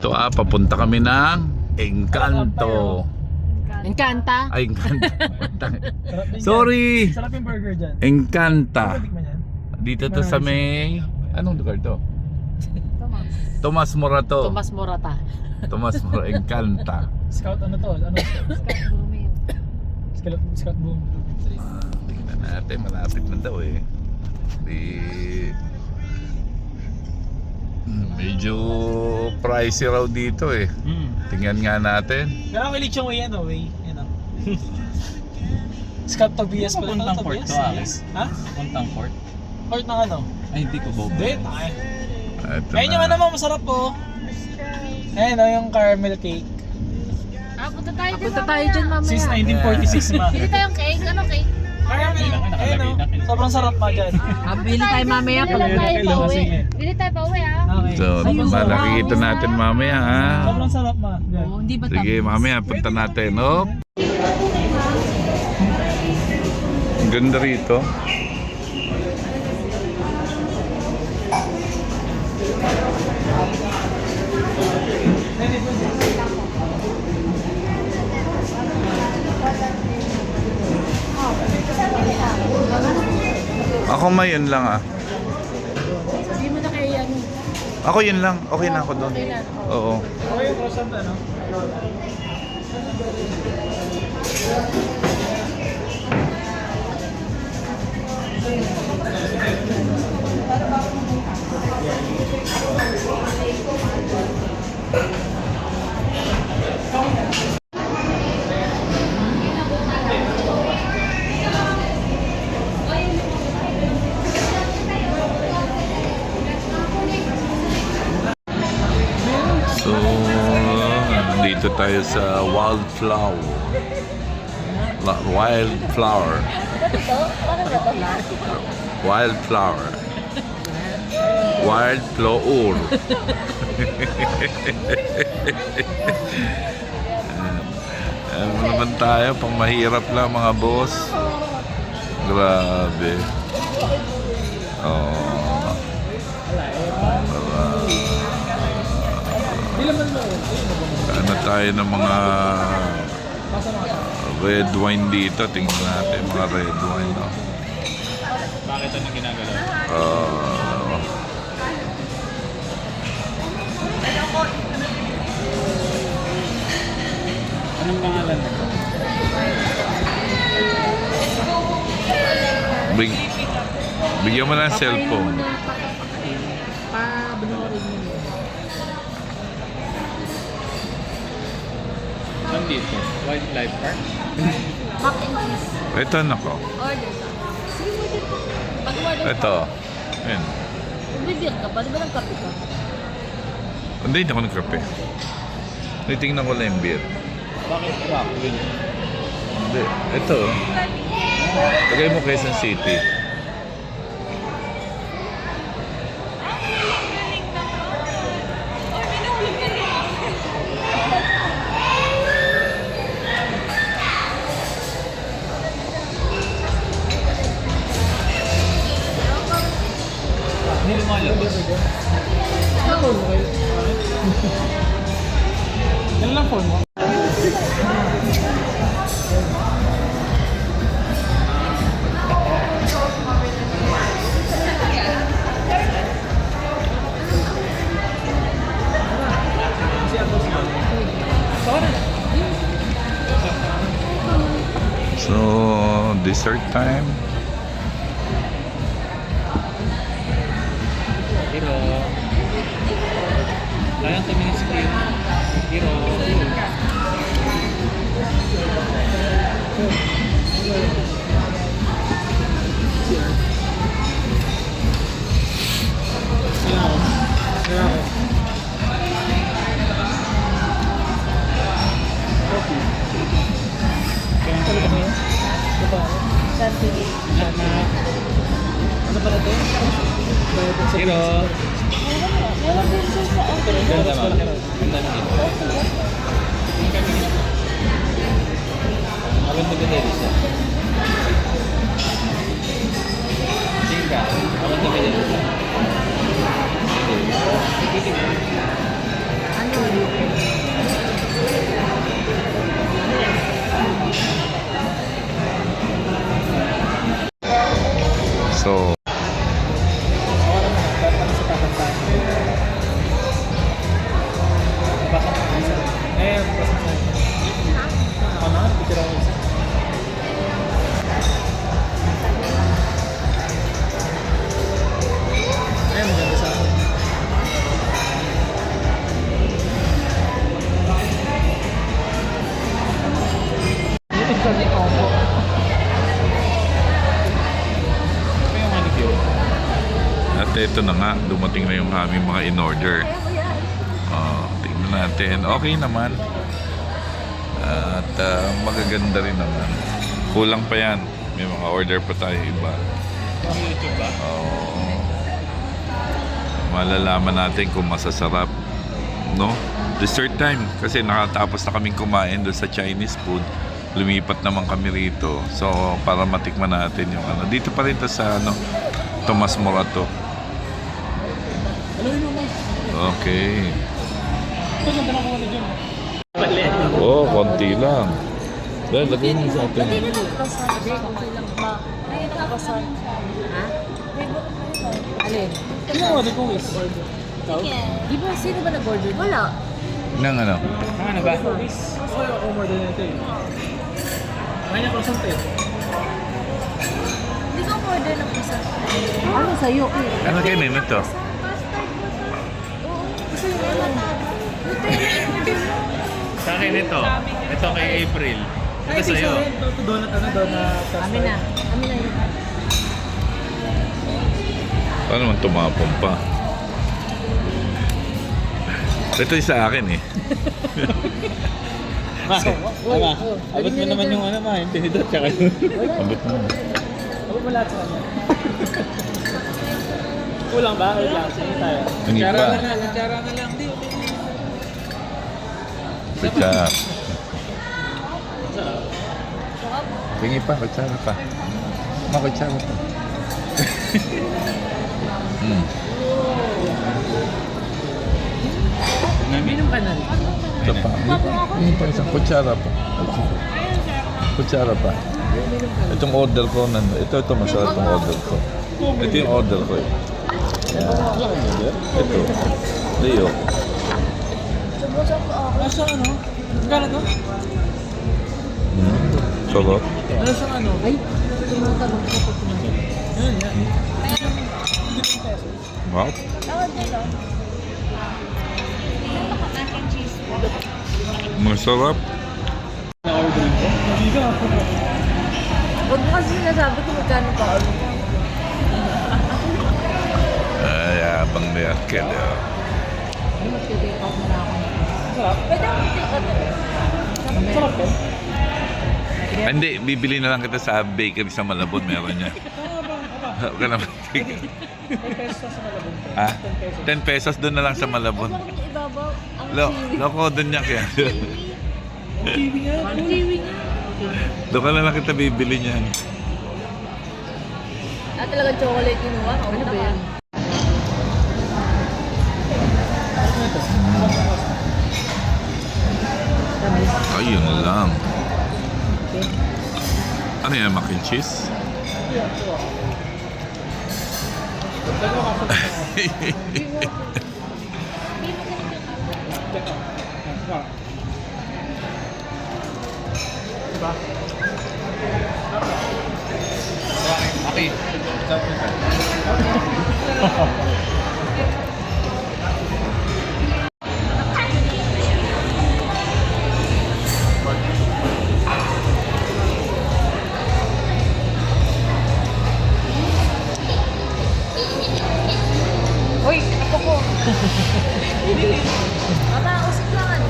Ito papunta kami ng Encanto. Encanta? Ay, Encanto. Sorry! Sarap yung burger dyan. Encanta. Tikman yan. Dito to sa may... Anong lugar to? Tomas Morato. Tomas Morata. Tomas Morato. Encanta. Scout ano to? Ano? Scout boom. Tingnan natin. Malapit na daw eh. Medyo pricey raw dito eh. Tingnan nga natin. Pero ang kilit yung way ano, way. Yan o. Scout Tobias pala. Puntang port to, Alex. Ha? Puntang port? Port ng ano? Ay, hindi ko bobo. Hindi, tayo. Ito Ayun yung ano mo, masarap po. Ayun o, yung caramel cake. Punta tayo dyan Punta tayo dyan mamaya. Since 1946 ma. Hindi tayong cake. Ano cake? Caramel. Ayun o, sobrang sarap ma dyan. Bili tayo mamaya Bili pag lang tayo pa uwi. Sige. Bili tayo pa uwi ha. Okay. So, malakita natin mamaya ha. Sobrang sarap ma. Yan. Oh, hindi ba Sige, mamaya punta natin. Oh. Ang ganda rito. Ako may yun lang ah. Sabi mo na kay ano. Ako yun lang. Okay na ako doon. Okay na. Oo. Okay yung croissant ano? So, dito tayo sa Wildflower. Wildflower. Wildflower. Wildflower. Ano naman tayo, pang mahirap lang mga boss. Grabe. Oh. Ano tayo ng mga red wine dito. Tingnan natin mga red wine. No? Bakit ano ginagalaw? Anong pangalan nito? Bigyan mo ng cellphone. Pabunurin mo yun. Saan dito? Wildlife Park? Mac and cheese. Ito nako. Order ka. Sige mo dito. Pag-order ka. Ito. Ayan. Bibir ka ba? Di ba nagkape ka? Hindi ako nagkape. Titingnan ko lang yung beer. Bakit rock? Hindi. Ito. Lagay mo Quezon City. Hindi lumalabas. Yan lang phone mo. So, dessert time. Hiro. Layang kami ng screen. Hiro. Ano pala ito? Hiro. Ganda ba? Ganda na dito. Maganda ba dito siya? Chika. Maganda ba dito siya? Ano? Ito na nga, dumating na yung aming mga in-order. Tingnan natin. Okay naman. At magaganda rin naman. Kulang pa yan. May mga order pa tayo iba. YouTube ba? Oo. Malalaman natin kung masasarap. No? Dessert time. Kasi nakatapos na kaming kumain doon sa Chinese food. Lumipat naman kami rito. So, para matikman natin yung ano. Dito pa rin to sa ano, Tomas Morato. Okay. Oh, konti lang. Dahil lagay mo sa atin. Hindi na croissant. Okay lang ba? Ay, ito croissant. Ha? Alin? Ano ang order ko is? Di ba, sino ba nag-order? Wala. Nang ano? Ano ba? Ako yung umorder na ito eh. Kaya niya croissant eh. Hindi ko order ng croissant. Ano sa'yo? Ano kayo nito? Custard croissant. Oo. Gusto yung Nutella. Nutella yung order mo. Sa akin ito. Ito kay April. Ito sa'yo. Ito donut, donut. Amin na. Amin na yun. Paano naman tumapong pa? Ito yung sa akin eh. Ama, abot mo naman yung ano ma, yung tinidor tsaka yun. Abot mo. Abot mo lahat sa kanya. Kulang ba? Wait lang. Sige tayo. Hindi pa. Kutsara na lang. Di. Kutsara. Tingi pa, kutsara pa. Kutsara pa. Minum ka na rin. Ito pa. Hindi pa isang kutsara pa. Kutsara pa. Itong order ko, ito masarap itong order ko. Ito yung order ko eh. Yan. Ito. Leo. Nasa ano? Magkano to? Sarap. Nasa ano? Ay, tumatanong ko po tumatanong. Yan, yan. Wow. Masarap. Na-order ko? Hindi ka. Huwag mo kasi sinasabi kung magkano pa order mo. Ay, abang na yan ka na. Ay, mag-take out na ako. Sarap. Pwede ako take out. Sarap eh. Hindi, bibili na lang kita sa bakery sa Malabon. Meron niya. Huwag ka naman. 10 pesos sa Malabon. Ha? 10 pesos doon na lang sa Malabon. Huwag mo ibabaw ang kiwi. Loko doon niya kaya. Kiwi nga. Ang kiwi nga. Doon ka na lang kita bibili niyan. Talagang chocolate kinuha. Ano ba yan? Ayun lang. Ano yan, mac and cheese? Diba? Okay. Uy, ako ko. Aba, usip lang ano.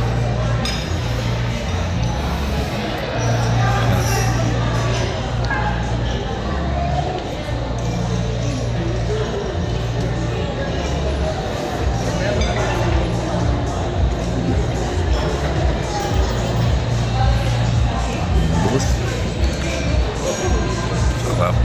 Bus. Sarap.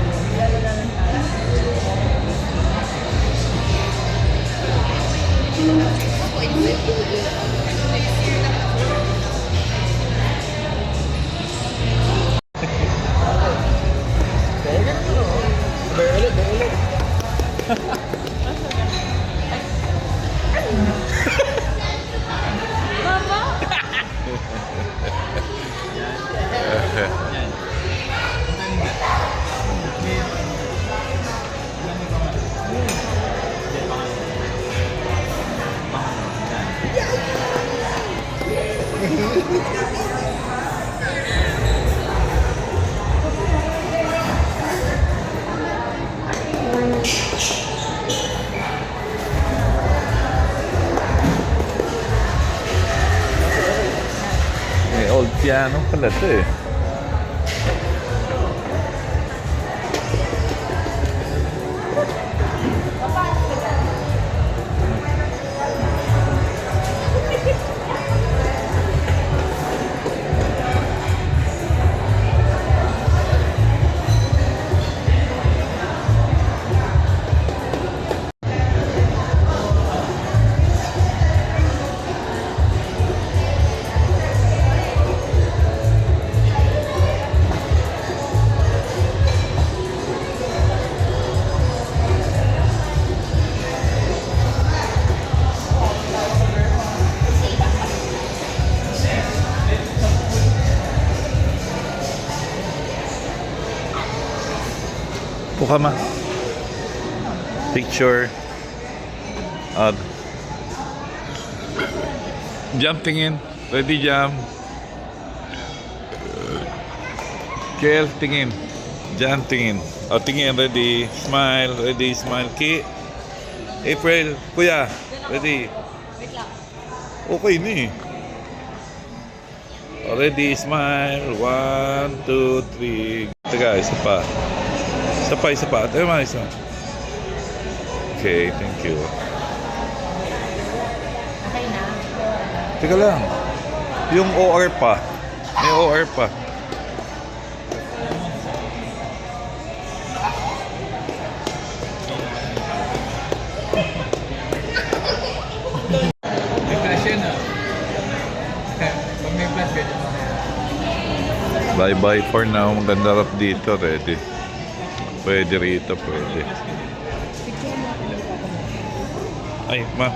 piano pala ito eh. Buka ma. Picture. Jump tingin. Ready jump. Kel tingin. Jump tingin. O tingin. Ready. Smile. Ready. Smile. Ki. April. Kuya. Ready. Okay ni. Ready. Smile. 1, 2, 3. Teka, isa pa. Isa pa. Tayo mga isa. Okay, thank you. Okay na. Teka lang. Yung OR pa. May OR pa. May flash yun ah. Pag may flash yun. Bye-bye for now. Maganda rap dito. Ready. Pwede rito. Pwede. Ay, ma.